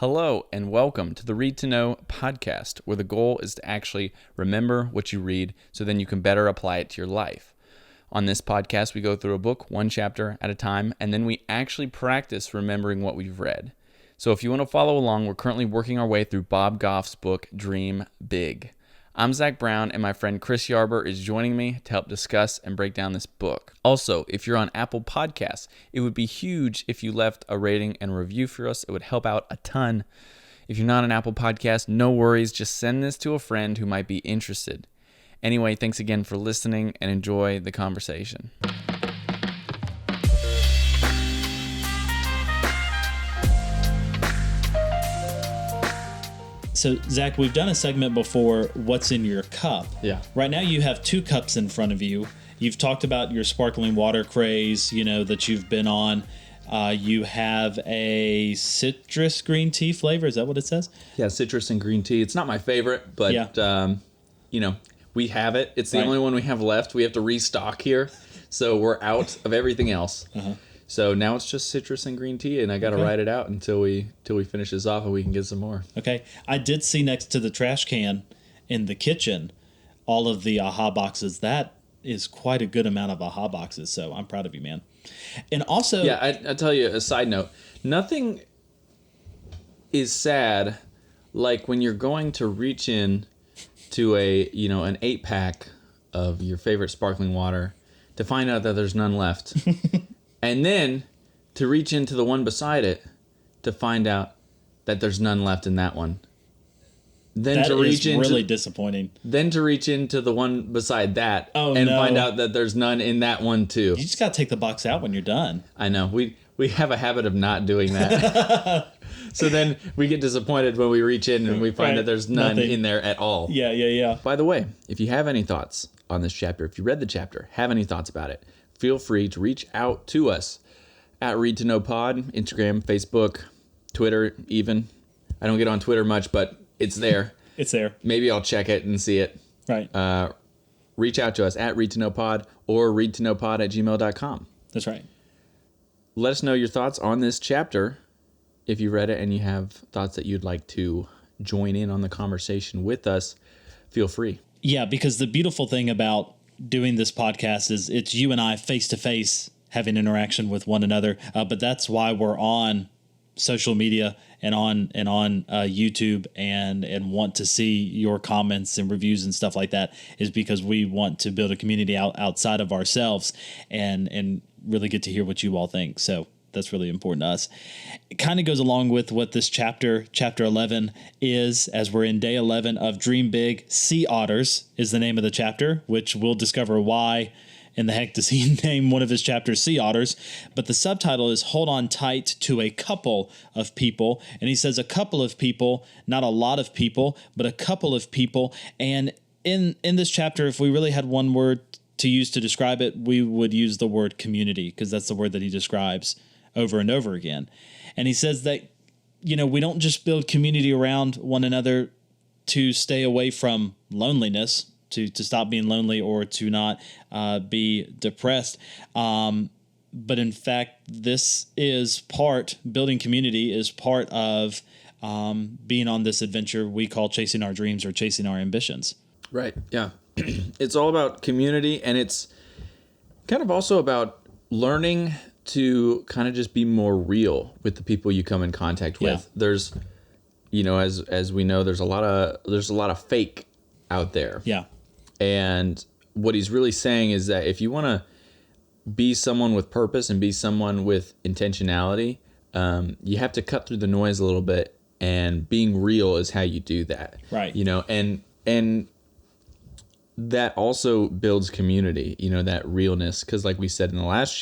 Hello and welcome to the Read to Know podcast, where the goal is to actually remember what you read so then you can better apply it to your life. On this podcast, we go through a book one chapter at a time, and then we actually practice remembering what we've read. So if you want to follow along, we're currently working our way through Bob Goff's book, Dream Big. I'm Zach Brown, and my friend Chris Yarber is joining me to help discuss and break down this book. Also, if you're on Apple Podcasts, it would be huge if you left a rating and review for us. It would help out a ton. If you're not on Apple Podcasts, no worries. Just send this to a friend who might be interested. Anyway, thanks again for listening and enjoy the conversation. So, Zach, we've done a segment before, what's in your cup? Yeah. Right now you have two cups in front of you. You've talked about your sparkling water craze, that you've been on. You have a citrus green tea flavor. Is that what it says? Yeah, citrus and green tea. It's not my favorite, but, we have it. It's the only one we have left. We have to restock here, so we're out of everything else. Uh-huh. So now it's just citrus and green tea, and I got to ride it out until we finish this off and we can get some more. Okay. I did see next to the trash can in the kitchen all of the AHA boxes. That is quite a good amount of AHA boxes, so I'm proud of you, man. And also... Yeah, I'll tell you a side note. Nothing is sad like when you're going to reach in to an 8-pack of your favorite sparkling water to find out that there's none left. And then to reach into the one beside it to find out that there's none left in that one. Then that to reach is really disappointing. Then to reach into the one beside that find out that there's none in that one too. You just got to take the box out when you're done. I know. We have a habit of not doing that. So then we get disappointed when we reach in and we find that there's nothing in there at all. Yeah. By the way, if you have any thoughts on this chapter, if you read the chapter, have any thoughts about it, feel free to reach out to us at Read to Know Pod, Instagram, Facebook, Twitter even. I don't get on Twitter much, but it's there. It's there. Maybe I'll check it and see it. Right. Reach out to us at Read to Know Pod or readtoknowpod@gmail.com. That's right. Let us know your thoughts on this chapter. If you read it and you have thoughts that you'd like to join in on the conversation with us, feel free. Yeah, because the beautiful thing about doing this podcast is it's you and I face to face having interaction with one another. But that's why we're on social media and on YouTube and want to see your comments and reviews and stuff like that, is because we want to build a community outside of ourselves and really get to hear what you all think. So that's really important to us. It kind of goes along with what this chapter 11 is, as we're in day 11 of Dream Big. Sea Otters is the name of the chapter, which we'll discover why in the heck does he name one of his chapters Sea Otters. But the subtitle is Hold On Tight to a Couple of People. And he says a couple of people, not a lot of people, but a couple of people. And in this chapter, if we really had one word to use to describe it, we would use the word community, because that's the word that he describes over and over again. And he says that, we don't just build community around one another to stay away from loneliness, to stop being lonely or to not be depressed. But in fact, building community is part of being on this adventure we call chasing our dreams or chasing our ambitions. Right. Yeah. It's all about community, and it's kind of also about learning to kind of just be more real with the people you come in contact with. Yeah. There's, as we know, there's a lot of fake out there. Yeah. And what he's really saying is that if you want to be someone with purpose and be someone with intentionality, you have to cut through the noise a little bit, and being real is how you do that. Right. And that also builds community, that realness. Because like we said in the last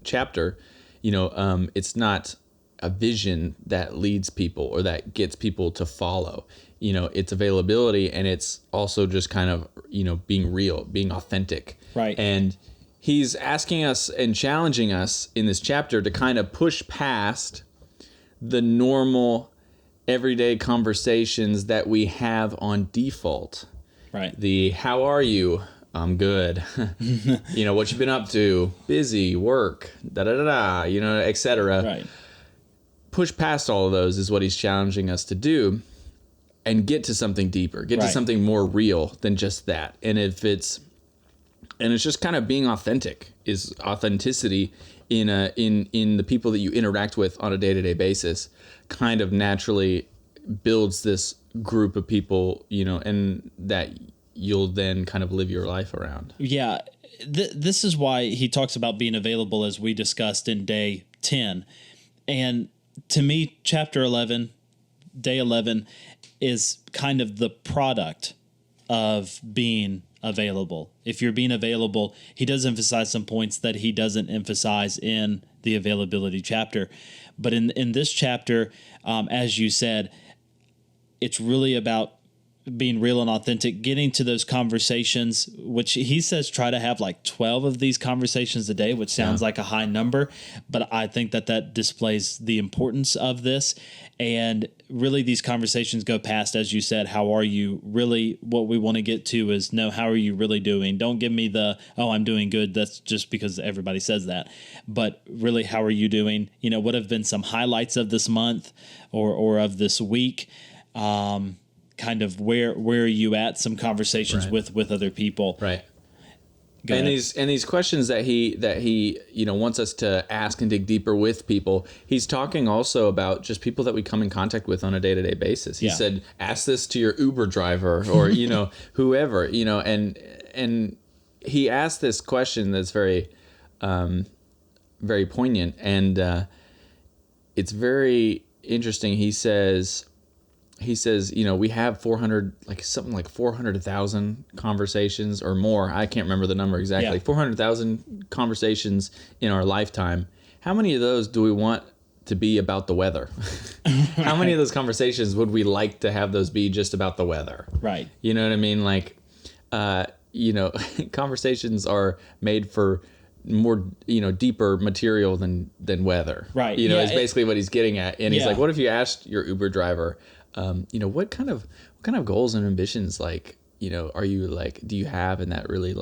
chapter, it's not a vision that leads people or that gets people to follow. It's availability, and it's also just kind of, being real, being authentic. Right. And he's asking us and challenging us in this chapter to kind of push past the normal everyday conversations that we have on default. Right. The how are you? I'm good. What you been up to? Busy, work, etc. Right. push past all of those is what he's challenging us to do, and get to something deeper, get to something more real than just that. And it's just kind of being authentic, is authenticity in the people that you interact with on a day-to-day basis kind of naturally builds this group of people, and that you'll then kind of live your life around. Yeah. This is why he talks about being available, as we discussed in day 10. And to me, chapter 11, day 11, is kind of the product of being available. If you're being available, he does emphasize some points that he doesn't emphasize in the availability chapter. But in this chapter, as you said, it's really about being real and authentic, getting to those conversations, which he says try to have like 12 of these conversations a day, which sounds like a high number, but I think that displays the importance of this. And really these conversations go past, as you said, how are you really? What we want to get to is, no, how are you really doing? Don't give me the, oh, I'm doing good. That's just because everybody says that. But really, how are you doing? What have been some highlights of this month or of this week? Kind of where are you at? Some conversations with other people. Right. These questions that he wants us to ask and dig deeper with people. He's talking also about just people that we come in contact with on a day-to-day basis. He said, ask this to your Uber driver or whoever, and he asked this question that's very very poignant, and it's very interesting. He says, we have 400,000 conversations or more. I can't remember the number exactly. 400,000 conversations in our lifetime. How many of those do we want to be about the weather? How many of those conversations would we like to have those be just about the weather? Right. You know what I mean? Like, conversations are made for more, deeper material than weather. Right. Is basically what he's getting at. And he's like, what if you asked your Uber driver, what kind of goals and ambitions, are you do you have, and that really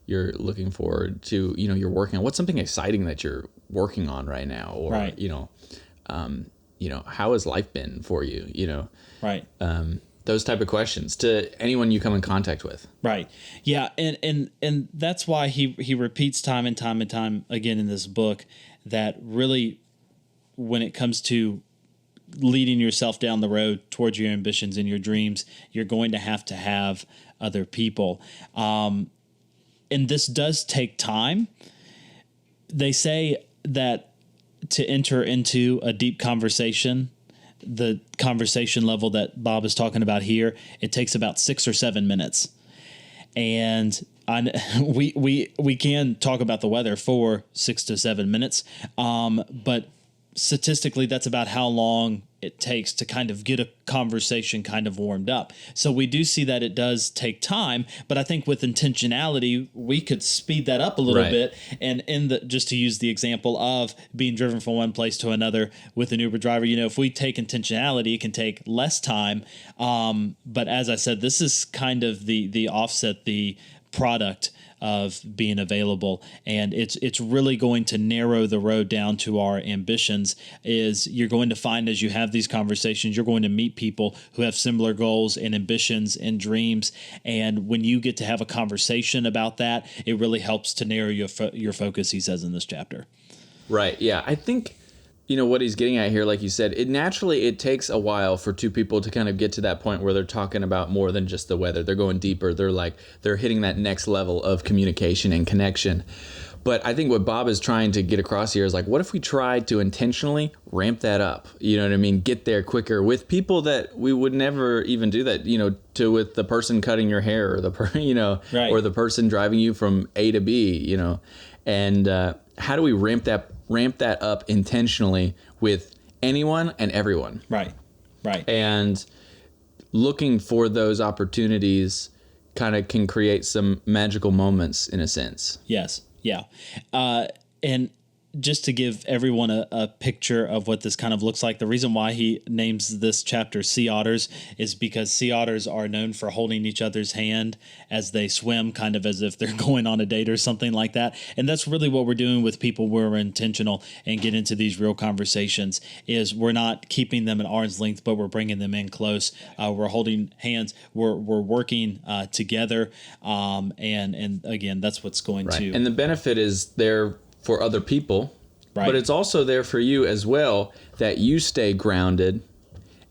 you're looking forward to, you're working on? What's something exciting that you're working on right now? Or, how has life been for you? Right. Those type of questions to anyone you come in contact with. Right. Yeah. And that's why he repeats time and time again in this book that really, when it comes to leading yourself down the road towards your ambitions and your dreams, you're going to have other people. And this does take time. They say that to enter into a deep conversation, the conversation level that Bob is talking about here, it takes about 6 or 7 minutes. And we can talk about the weather for 6 to 7 minutes, but statistically, that's about how long it takes to kind of get a conversation kind of warmed up. So we do see that it does take time, but I think with intentionality, we could speed that up a little bit. And just to use the example of being driven from one place to another with an Uber driver, if we take intentionality, it can take less time. But as I said, this is kind of the offset, the product of being available, and it's really going to narrow the road down to our ambitions. Is you're going to find, as you have these conversations, you're going to meet people who have similar goals and ambitions and dreams, and when you get to have a conversation about that, it really helps to narrow your focus, he says in this chapter. Right. Yeah, I think what he's getting at here, like you said, it takes a while for two people to kind of get to that point where they're talking about more than just the weather. They're going deeper. They're hitting that next level of communication and connection. But I think what Bob is trying to get across here is what if we tried to intentionally ramp that up? You know what I mean? Get there quicker with people that we would never even do that, with the person cutting your hair or or the person driving you from A to B, and how do we ramp that up intentionally with anyone and everyone? Right. And looking for those opportunities kind of can create some magical moments in a sense. Yes. Yeah. And just to give everyone a picture of what this kind of looks like, the reason why he names this chapter Sea Otters is because sea otters are known for holding each other's hand as they swim, kind of as if they're going on a date or something like that. And that's really what we're doing with people where we're intentional and get into these real conversations, is we're not keeping them at arm's length, but we're bringing them in close. We're holding hands. We're working together. And again, that's what's going to... And the benefit is there for other people, right, but it's also there for you as well, that you stay grounded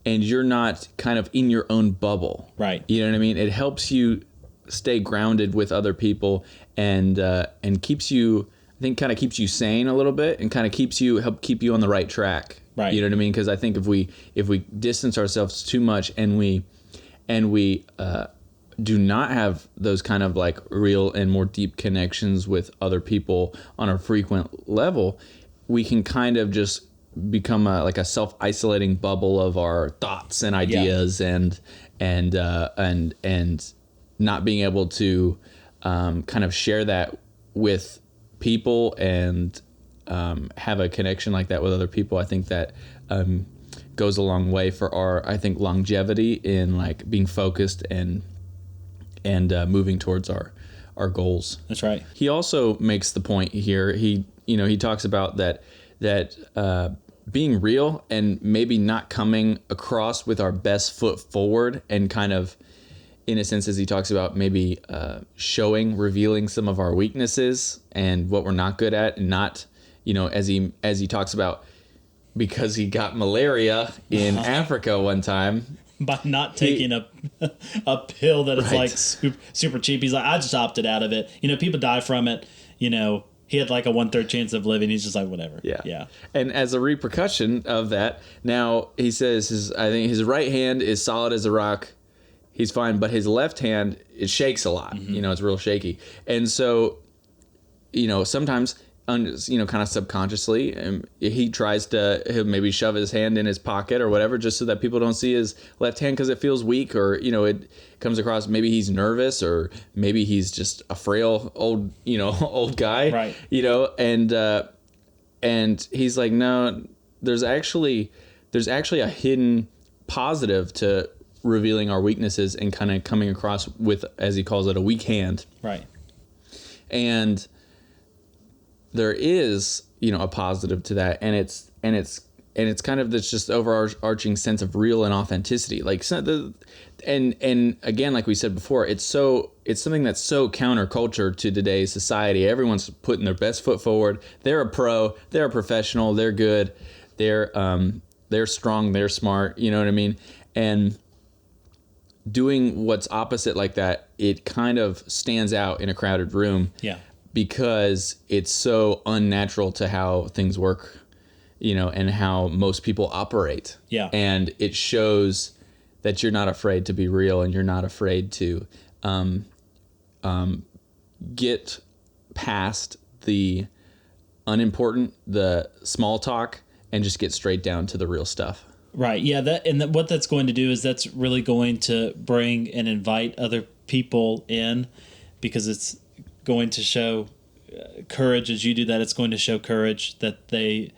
and you're not kind of in your own bubble. Right. You know what I mean? It helps you stay grounded with other people and keeps you, I think, kind of keeps you sane a little bit and kind of help keep you on the right track. Right. You know what I mean? Because I think if we distance ourselves too much and we do not have those kind of like real and more deep connections with other people on a frequent level, we can kind of just become like a self-isolating bubble of our thoughts and ideas, and not being able to kind of share that with people and have a connection like that with other people. I think that goes a long way for our, I think, longevity in like being focused and moving towards our goals. That's right. He also makes the point here. He talks about that being real and maybe not coming across with our best foot forward, and kind of, in a sense, as he talks about maybe revealing some of our weaknesses and what we're not good at, and not, as he talks about, because he got malaria in Africa one time. By not taking a pill that is like super cheap. He's like, I just opted out of it. People die from it. He had like a 1/3 chance of living. He's just like, whatever. Yeah. And as a repercussion of that, now he says I think his right hand is solid as a rock. He's fine, but his left hand, it shakes a lot. Mm-hmm. It's real shaky. And so, sometimes, kind of subconsciously, he tries to, he'll maybe shove his hand in his pocket or whatever, just so that people don't see his left hand because it feels weak, or, it comes across, maybe he's nervous, or maybe he's just a frail old guy, right. And he's like, no, there's actually a hidden positive to revealing our weaknesses and kind of coming across with, as he calls it, a weak hand. Right. And there is, a positive to that, and it's kind of this just overarching sense of real and authenticity. Like, and again, like we said before, it's something that's so counterculture to today's society. Everyone's putting their best foot forward. They're a pro, they're a professional, they're good, they're strong, they're smart. You know what I mean? And doing what's opposite like that, it kind of stands out in a crowded room. Yeah. Because it's so unnatural to how things work, and how most people operate. Yeah. And it shows that you're not afraid to be real, and you're not afraid to get past the unimportant, the small talk, and just get straight down to the real stuff. Right. Yeah. What that's going to do is that's really going to bring and invite other people in, because it's going to show courage as you do that. It's going to show courage that they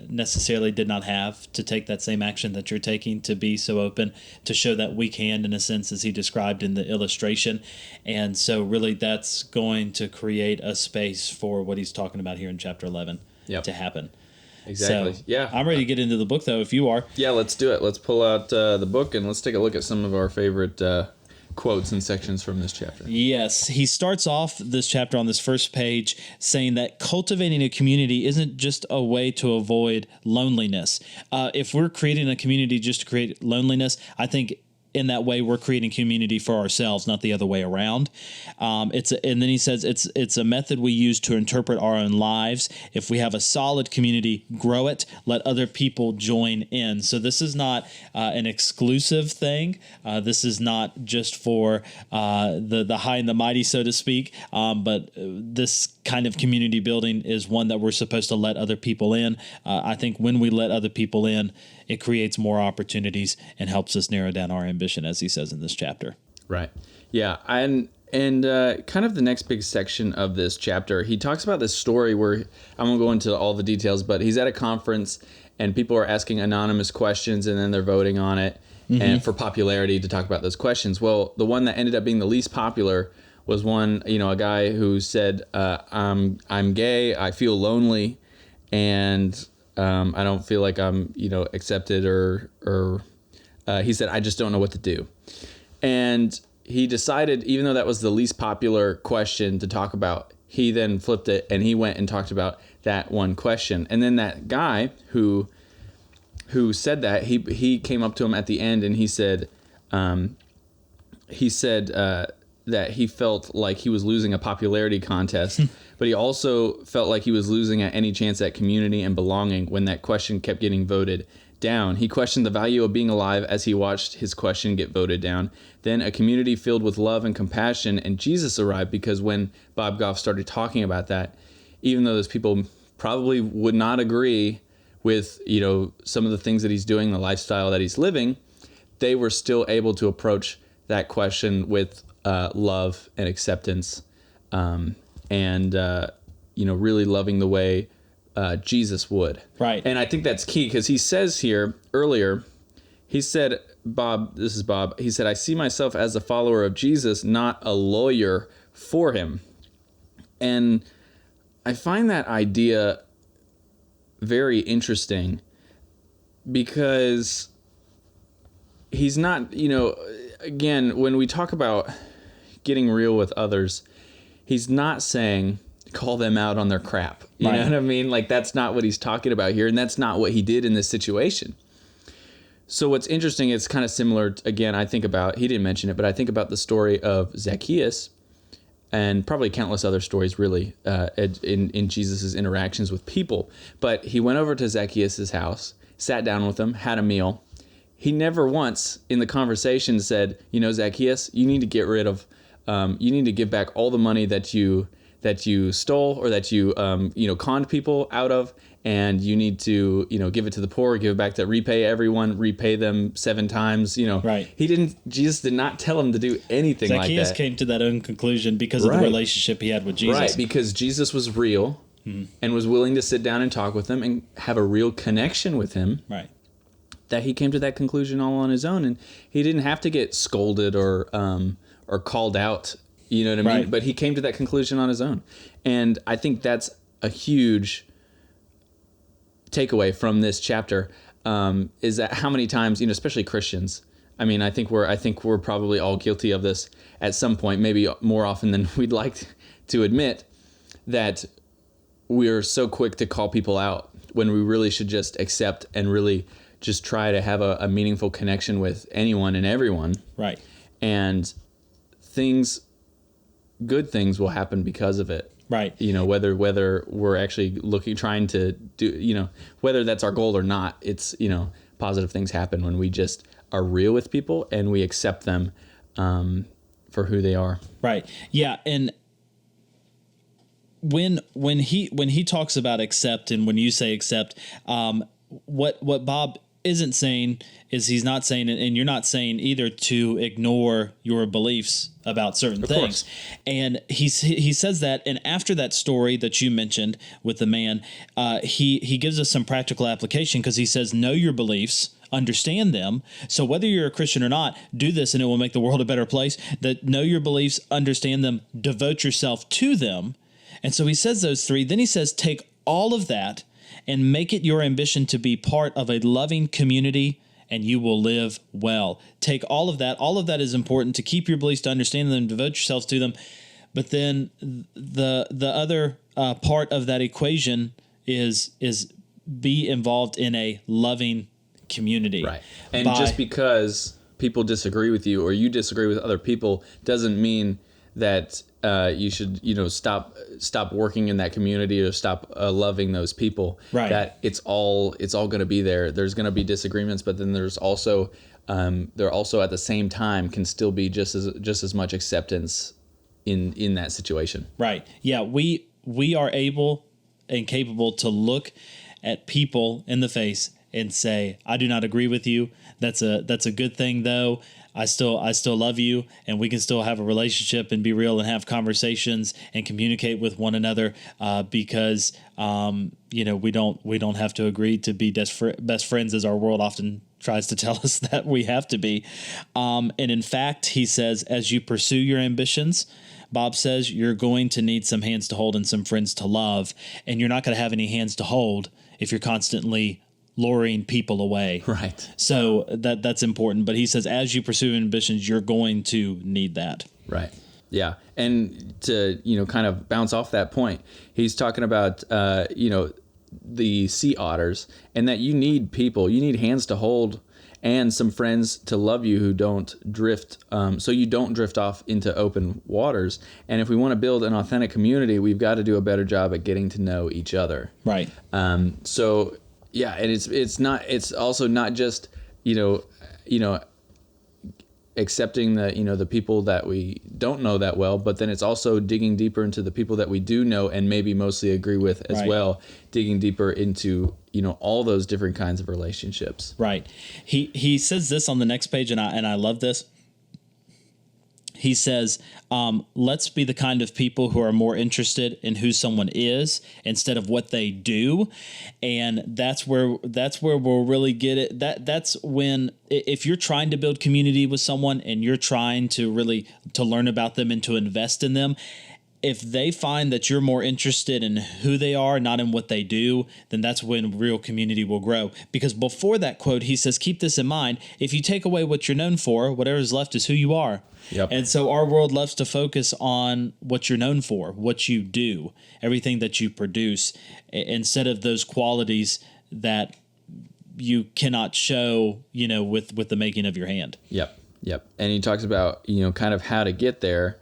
necessarily did not have to take that same action that you're taking, to be so open, to show that weak hand in a sense, as he described in the illustration. And so really that's going to create a space for what he's talking about here in chapter 11 to happen. Exactly. So, yeah. I'm ready to get into the book, though, if you are. Yeah, let's do it. Let's pull out the book and let's take a look at some of our favorite quotes and sections from this chapter. Yes. He starts off this chapter on this first page saying that cultivating a community isn't just a way to avoid loneliness. If we're creating a community just to create loneliness, I think in that way we're creating community for ourselves, not the other way around. And then he says it's a method we use to interpret our own lives. If we have a solid community, grow it, let other people join in. So this is not an exclusive thing. This is not just for the high and the mighty, so to speak. But this kind of community building is one that we're supposed to let other people in. I think when we let other people in, it creates more opportunities and helps us narrow down our ambition, as he says in this chapter. Right. Yeah. And And kind of the next big section of this chapter, he talks about this story where, I won't go into all the details, but he's at a conference and people are asking anonymous questions and then they're voting on it and for popularity to talk about those questions. Well, the one that ended up being the least popular was one, a guy who said, I'm gay, I feel lonely, and I don't feel like I'm, accepted or he said, I just don't know what to do. And he decided, even though that was the least popular question to talk about, he then flipped it and he went and talked about that one question. And then that guy who said that, he came up to him at the end and he said that he felt like he was losing a popularity contest, but he also felt like he was losing at any chance at community and belonging when that question kept getting voted down. He questioned the value of being alive as he watched his question get voted down. Then a community filled with love and compassion and Jesus arrived, because when Bob Goff started talking about that, even though those people probably would not agree with, some of the things that he's doing, the lifestyle that he's living, they were still able to approach that question with love and acceptance, and really loving the way Jesus would. Right. And I think that's key, because he says here earlier, he said, this is Bob, he said, I see myself as a follower of Jesus, not a lawyer for him. And I find that idea very interesting, because he's not, again, when we talk about getting real with others, he's not saying call them out on their crap. You know what I mean? Like, that's not what he's talking about here, and that's not what he did in this situation. So what's interesting, it's kind of similar, again, I think about, he didn't mention it, but I think about the story of Zacchaeus, and probably countless other stories really in Jesus' interactions with people. But he went over to Zacchaeus' house, sat down with him, had a meal. He never once in the conversation said, Zacchaeus, you need to get rid of, you need to give back all the money that you stole or that you conned people out of, and you need to give it to the poor, give it back, to repay everyone, repay them 7 times. Right. Jesus did not tell him to do anything like that. Zacchaeus came to that own conclusion because of the relationship he had with Jesus. Right, because Jesus was real and was willing to sit down and talk with him and have a real connection with him. Right. That he came to that conclusion all on his own, and he didn't have to get scolded or called out. You know what I mean? Right. But he came to that conclusion on his own. And I think that's a huge takeaway from this chapter, is that how many times, especially Christians, I mean, I think we're probably all guilty of this at some point, maybe more often than we'd like to admit, that we're so quick to call people out when we really should just accept and really just try to have a meaningful connection with anyone and everyone. Right. And good things will happen because of it. Right. Whether we're actually trying to do, whether that's our goal or not, it's, positive things happen when we just are real with people and we accept them for who they are. Right. Yeah. And when he talks about accept, and when you say accept, what Bob isn't saying is, he's not saying, and you're not saying either, to ignore your beliefs about certain things. And he says that, and after that story that you mentioned with the man, he gives us some practical application, because he says, know your beliefs, understand them. So whether you're a Christian or not, do this and it will make the world a better place. That know your beliefs, understand them, devote yourself to them. And so he says those 3. Then he says, take all of that and make it your ambition to be part of a loving community, and you will live well. Take all of that. All of that is important, to keep your beliefs, to understand them, devote yourselves to them. But then the other part of that equation is be involved in a loving community. Right. And just because people disagree with you or you disagree with other people doesn't mean that you should, stop working in that community or stop loving those people. Right. That it's all going to be there. There's going to be disagreements, but then there's also there also at the same time can still be just as much acceptance in that situation. Right. Yeah. We are able and capable to look at people in the face and say, I do not agree with you. That's a good thing though. I still love you, and we can still have a relationship and be real and have conversations and communicate with one another, because we don't have to agree to be best friends, as our world often tries to tell us that we have to be. And in fact, he says, as you pursue your ambitions, Bob says, you're going to need some hands to hold and some friends to love, and you're not going to have any hands to hold if you're constantly luring people away. Right. So that's important. But he says, as you pursue ambitions, you're going to need that. Right. Yeah. And to, kind of bounce off that point, he's talking about, the sea otters, and that you need people, you need hands to hold and some friends to love you who don't drift, so you don't drift off into open waters. And if we want to build an authentic community, we've got to do a better job at getting to know each other. Right. So yeah, and it's also not just, accepting the people that we don't know that well, but then it's also digging deeper into the people that we do know and maybe mostly agree with as Right. well, digging deeper into, all those different kinds of relationships. Right. He says this on the next page, and I love this. He says, let's be the kind of people who are more interested in who someone is instead of what they do. And that's where we'll really get it. That's when, if you're trying to build community with someone and you're trying to really to learn about them and to invest in them, if they find that you're more interested in who they are, not in what they do, then that's when real community will grow. Because before that quote, he says, keep this in mind. If you take away what you're known for, whatever is left is who you are. Yep. And so our world loves to focus on what you're known for, what you do, everything that you produce, instead of those qualities that you cannot show, with the making of your hand. Yep. And he talks about, kind of how to get there.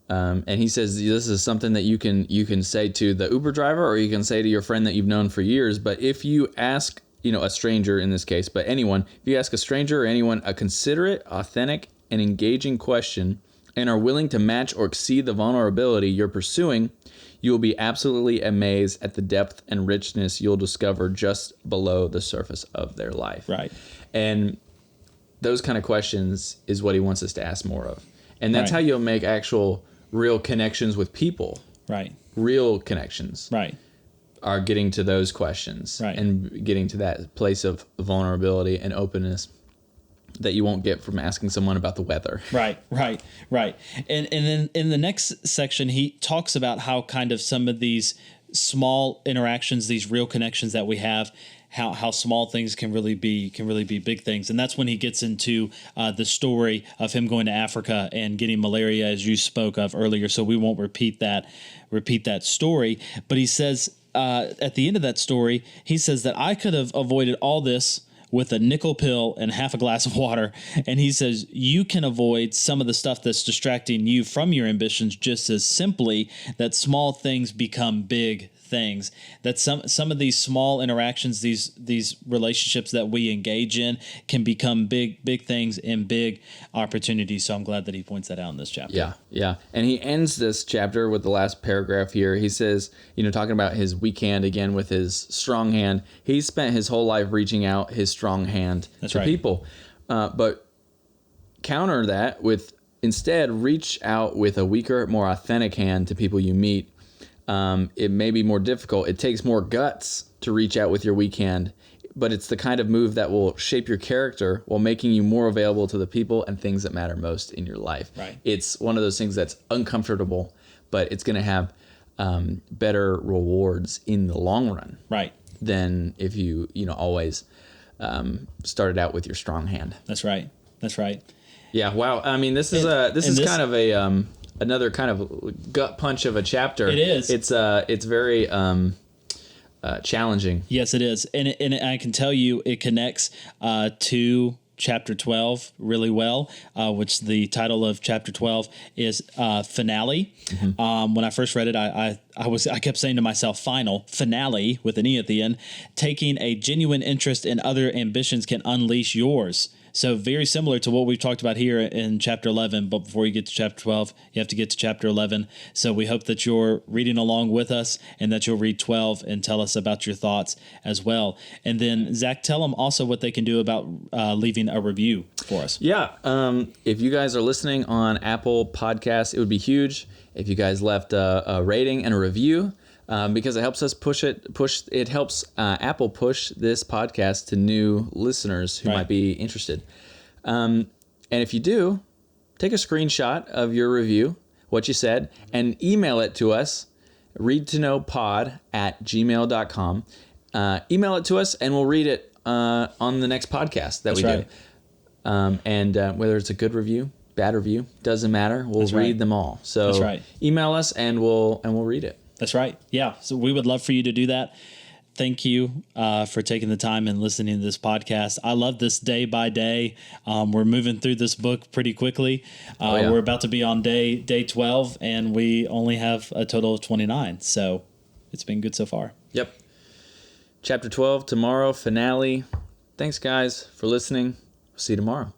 And he says this is something that you can say to the Uber driver, or you can say to your friend that you've known for years. But if you ask, a stranger in this case, but anyone, if you ask a stranger or anyone a considerate, authentic, and engaging question and are willing to match or exceed the vulnerability you're pursuing, you will be absolutely amazed at the depth and richness you'll discover just below the surface of their life. Right. And those kind of questions is what he wants us to ask more of. And that's Right. how you'll make actual real connections with people. Right. Real connections. Right. Are getting to those questions. Right. And getting to that place of vulnerability and openness that you won't get from asking someone about the weather. Right. And then in the next section, he talks about how kind of some of these small interactions, these real connections that we have, how small things can really be big things. And that's when he gets into the story of him going to Africa and getting malaria, as you spoke of earlier. So we won't repeat that story. But he says at the end of that story, he says that I could have avoided all this with a nickel pill and half a glass of water. And he says you can avoid some of the stuff that's distracting you from your ambitions just as simply that small things become big things. That some of these small interactions, these relationships that we engage in, can become big things and big opportunities. So I'm glad that he points that out in this chapter. Yeah. And he ends this chapter with the last paragraph here. He says, talking about his weak hand again with his strong hand. He spent his whole life reaching out his strong hand to people. But counter that with, instead, reach out with a weaker, more authentic hand to people you meet. It may be more difficult. It takes more guts to reach out with your weak hand, but it's the kind of move that will shape your character while making you more available to the people and things that matter most in your life. Right. It's one of those things that's uncomfortable, but it's going to have better rewards in the long run. Right. Than if you always started out with your strong hand. That's right. Yeah. Wow. I mean, this is kind of a another kind of gut punch of a chapter. It is. It's very challenging. Yes, it is. And I can tell you it connects to chapter 12 really well, which the title of chapter 12 is Finale. Mm-hmm. When I first read it, I kept saying to myself, finale with an E at the end. Taking a genuine interest in other ambitions can unleash yours. So very similar to what we've talked about here in chapter 11, but before you get to chapter 12, you have to get to chapter 11. So we hope that you're reading along with us and that you'll read 12 and tell us about your thoughts as well. And then, Zach, tell them also what they can do about leaving a review for us. Yeah. If you guys are listening on Apple Podcasts, it would be huge if you guys left a rating and a review. Because it helps us it helps Apple push this podcast to new listeners who might be interested. And if you do, take a screenshot of your review, what you said, and email it to us, readtoknowpod@gmail.com. Email it to us, and we'll read it on the next podcast that we do. And whether it's a good review, bad review, doesn't matter. We'll read them all. So email us, and we'll read it. That's right. Yeah. So we would love for you to do that. Thank you for taking the time and listening to this podcast. I love this day by day. We're moving through this book pretty quickly. We're about to be on day 12, and we only have a total of 29. So it's been good so far. Yep. Chapter 12 tomorrow, finale. Thanks, guys, for listening. We'll see you tomorrow.